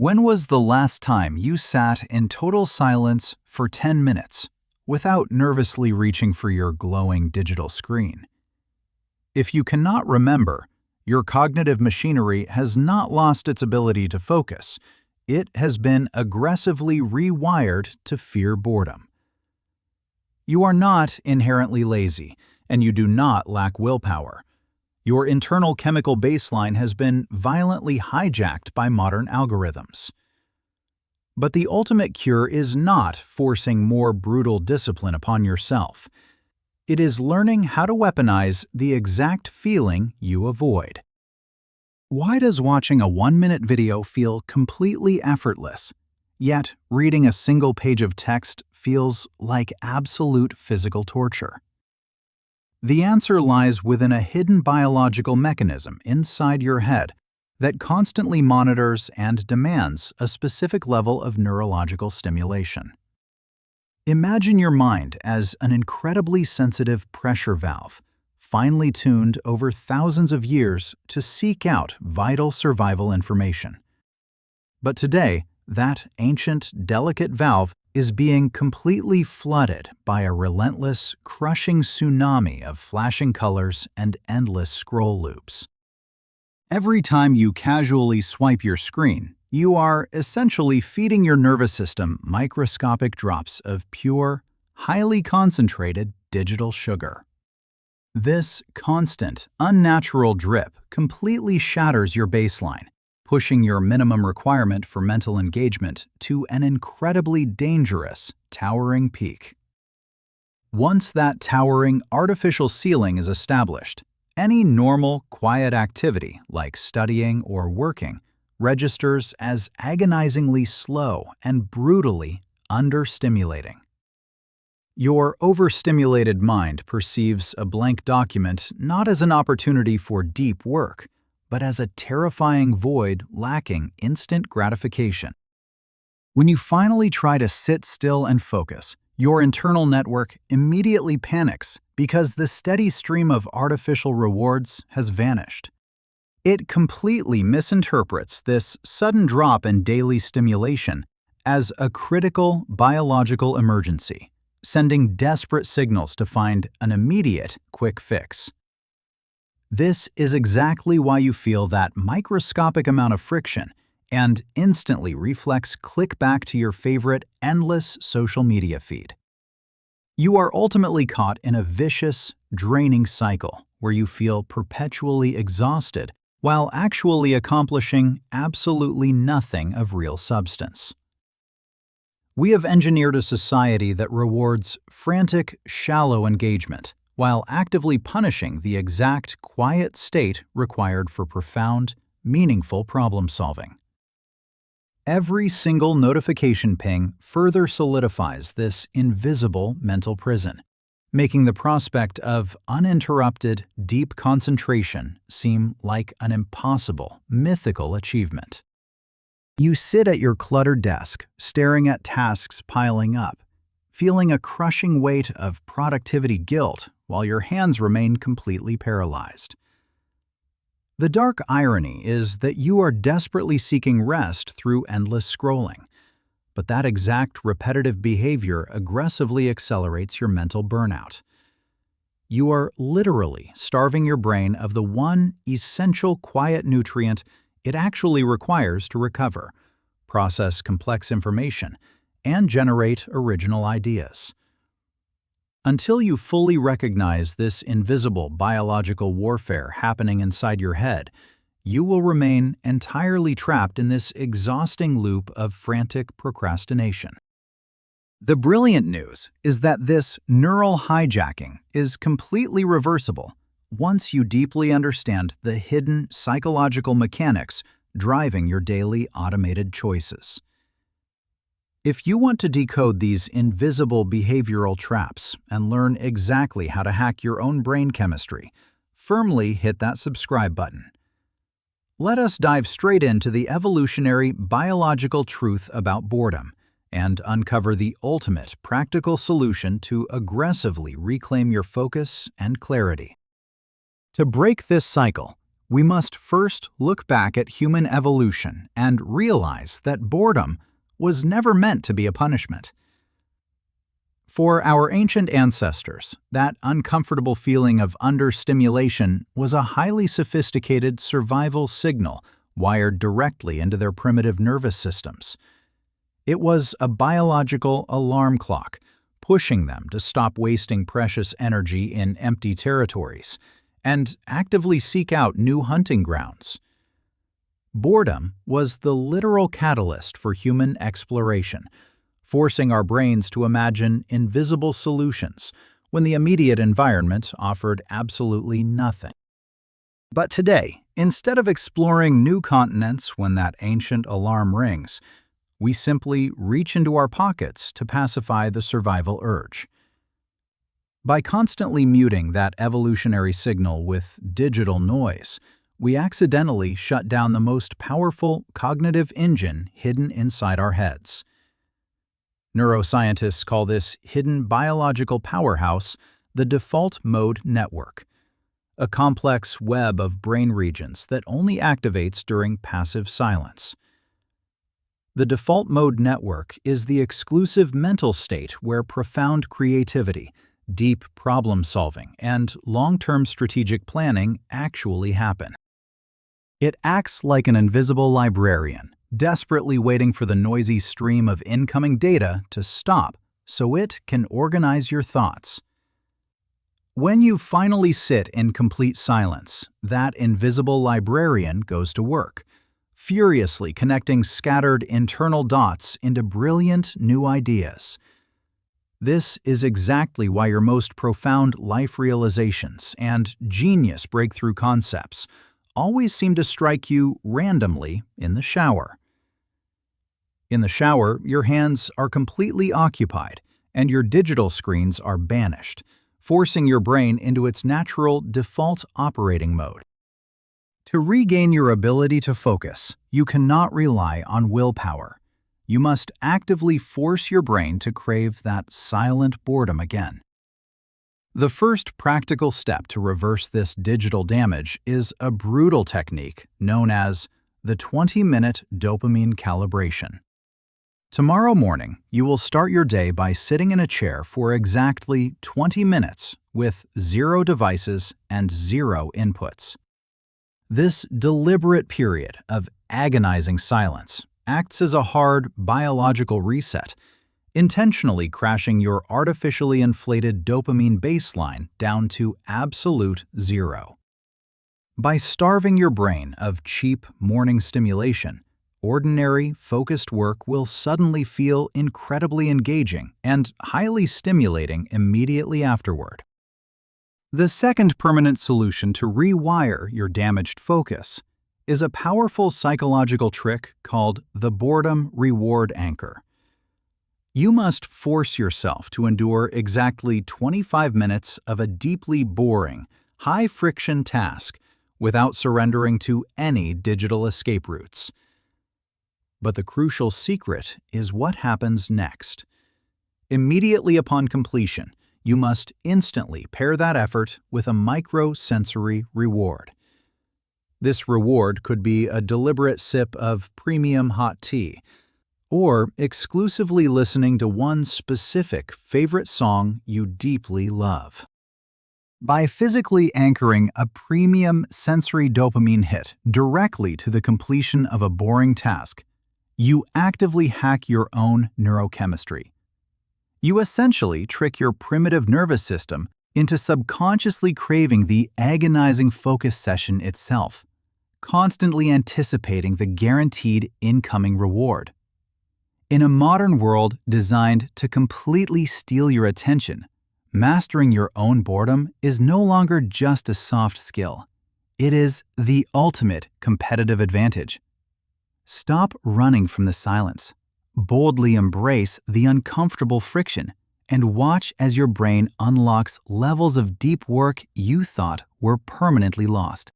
When was the last time you sat in total silence for 10 minutes without nervously reaching for your glowing digital screen? If you cannot remember, your cognitive machinery has not lost its ability to focus. It has been aggressively rewired to fear boredom. You are not inherently lazy, and you do not lack willpower. Your internal chemical baseline has been violently hijacked by modern algorithms. But the ultimate cure is not forcing more brutal discipline upon yourself. It is learning how to weaponize the exact feeling you avoid. Why does watching a 1-minute video feel completely effortless, yet reading a single page of text feels like absolute physical torture? The answer lies within a hidden biological mechanism inside your head that constantly monitors and demands a specific level of neurological stimulation. Imagine your mind as an incredibly sensitive pressure valve, finely tuned over thousands of years to seek out vital survival information. But today, that ancient, delicate valve is being completely flooded by a relentless, crushing tsunami of flashing colors and endless scroll loops. Every time you casually swipe your screen, you are essentially feeding your nervous system microscopic drops of pure, highly concentrated digital sugar. This constant, unnatural drip completely shatters your baseline, pushing your minimum requirement for mental engagement to an incredibly dangerous, towering peak. Once that towering artificial ceiling is established, any normal, quiet activity like studying or working registers as agonizingly slow and brutally understimulating. Your overstimulated mind perceives a blank document not as an opportunity for deep work, but as a terrifying void lacking instant gratification. When you finally try to sit still and focus, your internal network immediately panics because the steady stream of artificial rewards has vanished. It completely misinterprets this sudden drop in daily stimulation as a critical biological emergency, sending desperate signals to find an immediate, quick fix. This is exactly why you feel that microscopic amount of friction and instantly reflex click back to your favorite endless social media feed. You are ultimately caught in a vicious, draining cycle where you feel perpetually exhausted while actually accomplishing absolutely nothing of real substance. We have engineered a society that rewards frantic, shallow engagement while actively punishing the exact quiet state required for profound, meaningful problem-solving. Every single notification ping further solidifies this invisible mental prison, making the prospect of uninterrupted, deep concentration seem like an impossible, mythical achievement. You sit at your cluttered desk, staring at tasks piling up, feeling a crushing weight of productivity guilt while your hands remain completely paralyzed. The dark irony is that you are desperately seeking rest through endless scrolling, but that exact repetitive behavior aggressively accelerates your mental burnout. You are literally starving your brain of the one essential quiet nutrient it actually requires to recover, process complex information, and generate original ideas. Until you fully recognize this invisible biological warfare happening inside your head, you will remain entirely trapped in this exhausting loop of frantic procrastination. The brilliant news is that this neural hijacking is completely reversible once you deeply understand the hidden psychological mechanics driving your daily automated choices. If you want to decode these invisible behavioral traps and learn exactly how to hack your own brain chemistry, firmly hit that subscribe button. Let us dive straight into the evolutionary biological truth about boredom and uncover the ultimate practical solution to aggressively reclaim your focus and clarity. To break this cycle, we must first look back at human evolution and realize that boredom was never meant to be a punishment. For our ancient ancestors, that uncomfortable feeling of understimulation was a highly sophisticated survival signal wired directly into their primitive nervous systems. It was a biological alarm clock, pushing them to stop wasting precious energy in empty territories and actively seek out new hunting grounds. Boredom was the literal catalyst for human exploration, forcing our brains to imagine invisible solutions when the immediate environment offered absolutely nothing. But today, instead of exploring new continents when that ancient alarm rings, we simply reach into our pockets to pacify the survival urge. By constantly muting that evolutionary signal with digital noise, we accidentally shut down the most powerful cognitive engine hidden inside our heads. Neuroscientists call this hidden biological powerhouse the default mode network, a complex web of brain regions that only activates during passive silence. The default mode network is the exclusive mental state where profound creativity, deep problem-solving, and long-term strategic planning actually happen. It acts like an invisible librarian, desperately waiting for the noisy stream of incoming data to stop so it can organize your thoughts. When you finally sit in complete silence, that invisible librarian goes to work, furiously connecting scattered internal dots into brilliant new ideas. This is exactly why your most profound life realizations and genius breakthrough concepts always seem to strike you randomly in the shower. In the shower, your hands are completely occupied and your digital screens are banished, forcing your brain into its natural default operating mode. To regain your ability to focus, you cannot rely on willpower. You must actively force your brain to crave that silent boredom again. The first practical step to reverse this digital damage is a brutal technique known as the 20-minute dopamine calibration. Tomorrow morning, you will start your day by sitting in a chair for exactly 20 minutes with 0 devices and 0 inputs. This deliberate period of agonizing silence acts as a hard biological reset, intentionally crashing your artificially inflated dopamine baseline down to absolute 0. By starving your brain of cheap morning stimulation, ordinary, focused work will suddenly feel incredibly engaging and highly stimulating immediately afterward. The second permanent solution to rewire your damaged focus is a powerful psychological trick called the boredom reward anchor. You must force yourself to endure exactly 25 minutes of a deeply boring, high-friction task without surrendering to any digital escape routes. But the crucial secret is what happens next. Immediately upon completion, you must instantly pair that effort with a micro-sensory reward. This reward could be a deliberate sip of premium hot tea, or exclusively listening to one specific favorite song you deeply love. By physically anchoring a premium sensory dopamine hit directly to the completion of a boring task, you actively hack your own neurochemistry. You essentially trick your primitive nervous system into subconsciously craving the agonizing focus session itself, constantly anticipating the guaranteed incoming reward. In a modern world designed to completely steal your attention, mastering your own boredom is no longer just a soft skill. It is the ultimate competitive advantage. Stop running from the silence. Boldly embrace the uncomfortable friction and watch as your brain unlocks levels of deep work you thought were permanently lost.